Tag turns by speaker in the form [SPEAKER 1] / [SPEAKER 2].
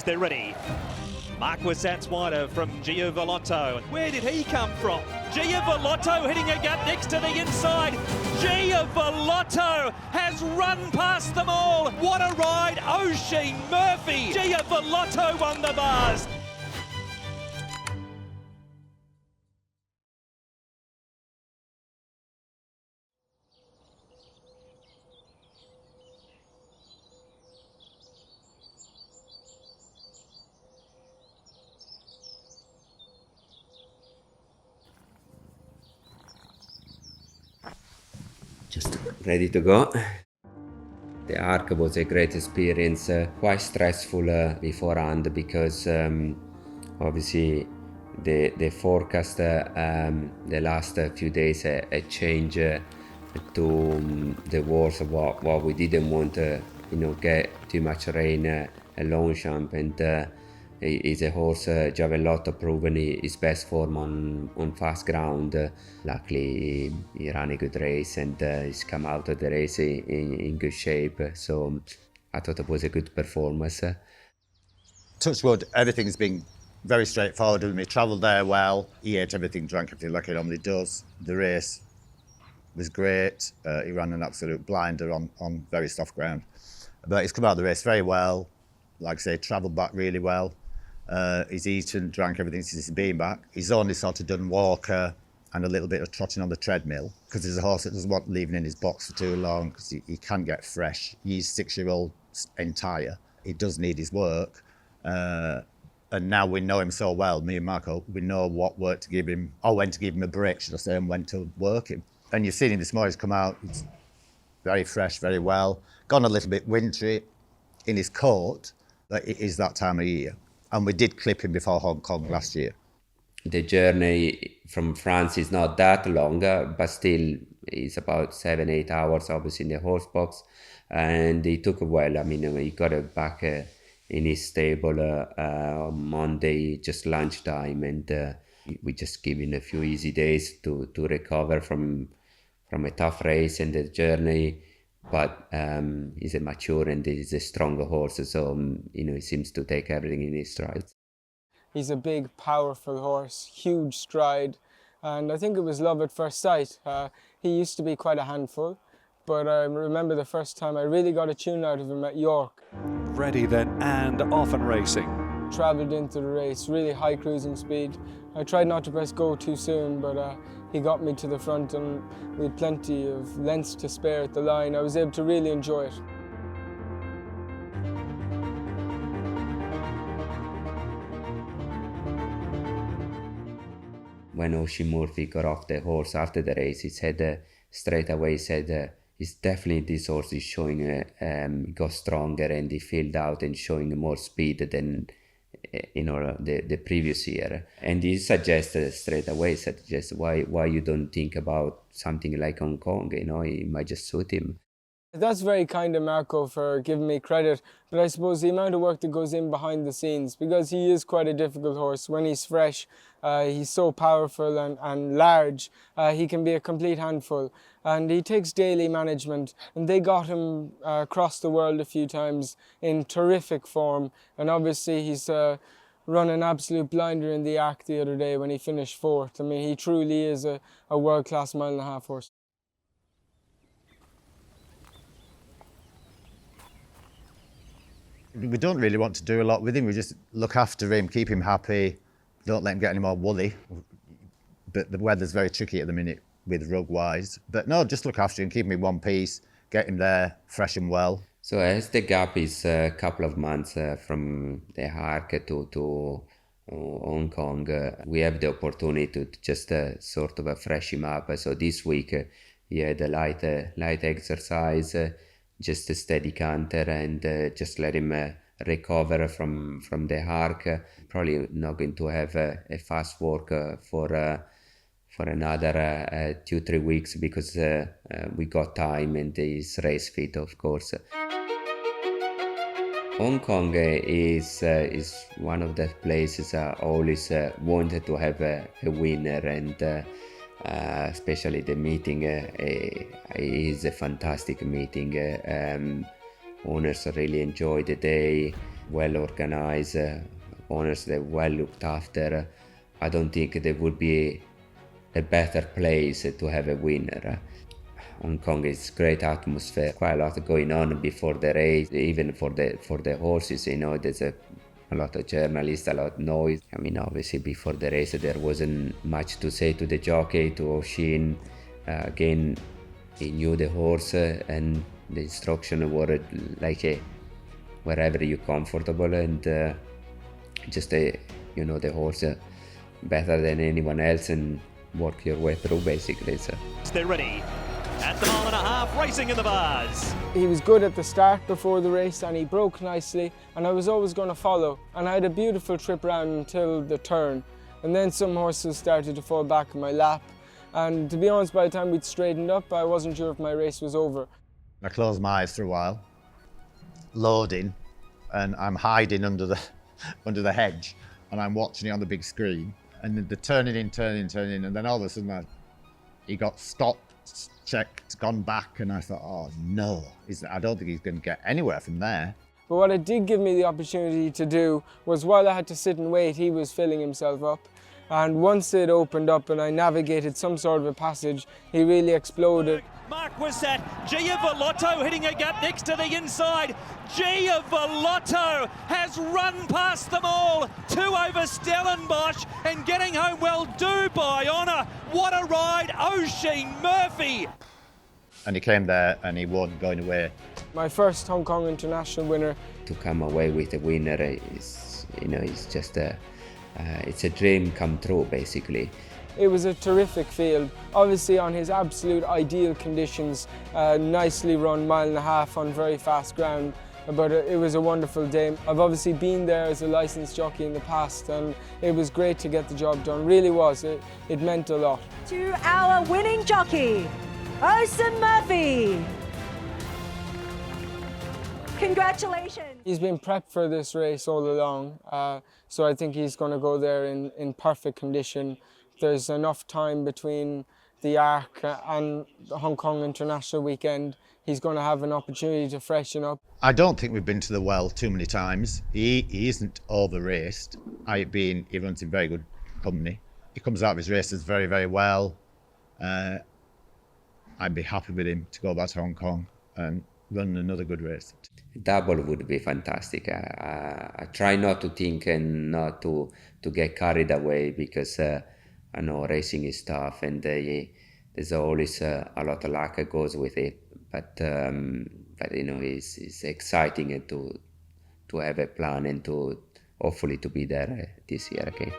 [SPEAKER 1] they're ready. Marquis Atzwider from Giavellotto. Where did he come from? Giavellotto hitting a gut next to the inside. Giavellotto has run past them all. What a ride, Oisin Murphy. Giavellotto won the Vase.
[SPEAKER 2] Just ready to go. The arc was a great experience, quite stressful beforehand because obviously the forecast the last few days changed to the worst of what we didn't want to get too much rain at Longchamp, and is a horse Giavellotto proven his best form on fast ground. Luckily he ran a good race and he's come out of the race in good shape, so I thought it was a good performance.
[SPEAKER 3] Touch wood, everything's been very straightforward with me. Travelled there well, he ate everything, drank everything like he normally does. The race was great, he ran an absolute blinder on very soft ground. But he's come out of the race very well, like I say, travelled back really well. He's eaten, drank everything since he's been back. He's only sort of done walker and a little bit of trotting on the treadmill because he's a horse that doesn't want leaving in his box for too long because he can get fresh. He's 6-year-old entire. He does need his work. And now we know him so well, me and Marco, we know what work to give him, or when to give him a break, should I say, and when to work him. And you've seen him this morning, he's come out, he's very fresh, very well. Gone a little bit wintry in his coat, but it is that time of year. And we did clip him before Hong Kong last year.
[SPEAKER 2] The journey from France is not that long, but still it's about 7-8 hours, obviously, in the horse box. And he took it well. I mean, he got it back in his stable on Monday, just lunchtime, and we just give him a few easy days to recover from a tough race and the journey. But he's a mature and he's a stronger horse, so he seems to take everything in his stride.
[SPEAKER 4] He's a big, powerful horse, huge stride, and I think it was love at first sight. He used to be quite a handful, but I remember the first time I really got a tune out of him at York.
[SPEAKER 1] Ready then and off and racing.
[SPEAKER 4] Travelled into the race, really high cruising speed. I tried not to press go too soon, but he got me to the front and we had plenty of lengths to spare at the line. I was able to really enjoy it.
[SPEAKER 2] When Oisin Murphy got off the horse after the race, he said straight away, it's definitely this horse is showing, got stronger and he filled out and showing more speed than the previous year. And he suggested straight away, why you don't think about something like Hong Kong, it might just suit him.
[SPEAKER 4] That's very kind of Marco for giving me credit, but I suppose the amount of work that goes in behind the scenes, because he is quite a difficult horse. When he's fresh, he's so powerful and large, he can be a complete handful. And he takes daily management, and they got him across the world a few times in terrific form. And obviously he's run an absolute blinder in the Arc the other day when he finished 4th. I mean, he truly is a world-class mile-and-a-half horse.
[SPEAKER 3] We don't really want to do a lot with him. We just look after him, keep him happy, don't let him get any more woolly. But the weather's very tricky at the minute with rug-wise. But no, just look after him, keep him in one piece, get him there fresh and well.
[SPEAKER 2] So as the gap is a couple of months from the Arc to Hong Kong, we have the opportunity to just sort of fresh him up. So this week he had a light exercise, just a steady canter, and just let him recover from the Arc. Probably not going to have a fast work for another 2-3 weeks because we got time and he's race fit, of course. Hong Kong is one of the places I always wanted to have a winner, and especially the meeting is a fantastic meeting. Owners really enjoyed the day. well organized, owners that well looked after. I don't think there would be a better place to have a winner. Hong Kong is great atmosphere, quite a lot going on before the race, even for the horses, you know, there's a lot of journalists, a lot of noise. I mean, obviously before the race there wasn't much to say to the jockey, to Oisin. Again, he knew the horse and the instruction were like wherever you're comfortable, and just you know the horse better than anyone else and work your way through basically. So
[SPEAKER 1] They're ready. At the mile and a half, racing in the bars.
[SPEAKER 4] He was good at the start before the race and he broke nicely, and I was always going to follow, and I had a beautiful trip round until the turn, and then some horses started to fall back in my lap, and to be honest, by the time we'd straightened up I wasn't sure if my race was over.
[SPEAKER 3] I closed my eyes for a while, loading, and I'm hiding under the hedge, and I'm watching it on the big screen, and then the turning in, and then all of a sudden he got stopped, checked, gone back, and I thought, oh no, I don't think he's going to get anywhere from there.
[SPEAKER 4] But what it did give me the opportunity to do was, while I had to sit and wait, he was filling himself up. And once it opened up and I navigated some sort of a passage, he really exploded.
[SPEAKER 1] Mark was at Giavellotto hitting a gut next to the inside. Giavellotto has run past them all. 2 over Stellenbosch and getting home well due by honour. What a ride, Oisin Murphy.
[SPEAKER 3] And he came there and he won going away.
[SPEAKER 4] My first Hong Kong international winner.
[SPEAKER 2] to come away with a winner is, you know, it's just it's a dream come true basically.
[SPEAKER 4] It was a terrific field, obviously on his absolute ideal conditions, nicely run 1.5 miles on very fast ground, but it was a wonderful day. I've obviously been there as a licensed jockey in the past, and it was great to get the job done, really was. It meant a lot.
[SPEAKER 5] To our winning jockey, Oisin Murphy. Congratulations.
[SPEAKER 4] He's been prepped for this race all along, so I think he's going to go there in perfect condition. There's enough time between the Arc and the Hong Kong International Weekend. He's going to have an opportunity to freshen up.
[SPEAKER 3] I don't think we've been to the well too many times. He isn't over-raced. He runs in very good company. He comes out of his races very, very well. I'd be happy with him to go back to Hong Kong and run another good race.
[SPEAKER 2] Double would be fantastic. I try not to think and not to get carried away, because I know racing is tough, and there's always a lot of luck that goes with it. But you know, it's exciting to have a plan and to hopefully to be there this year again.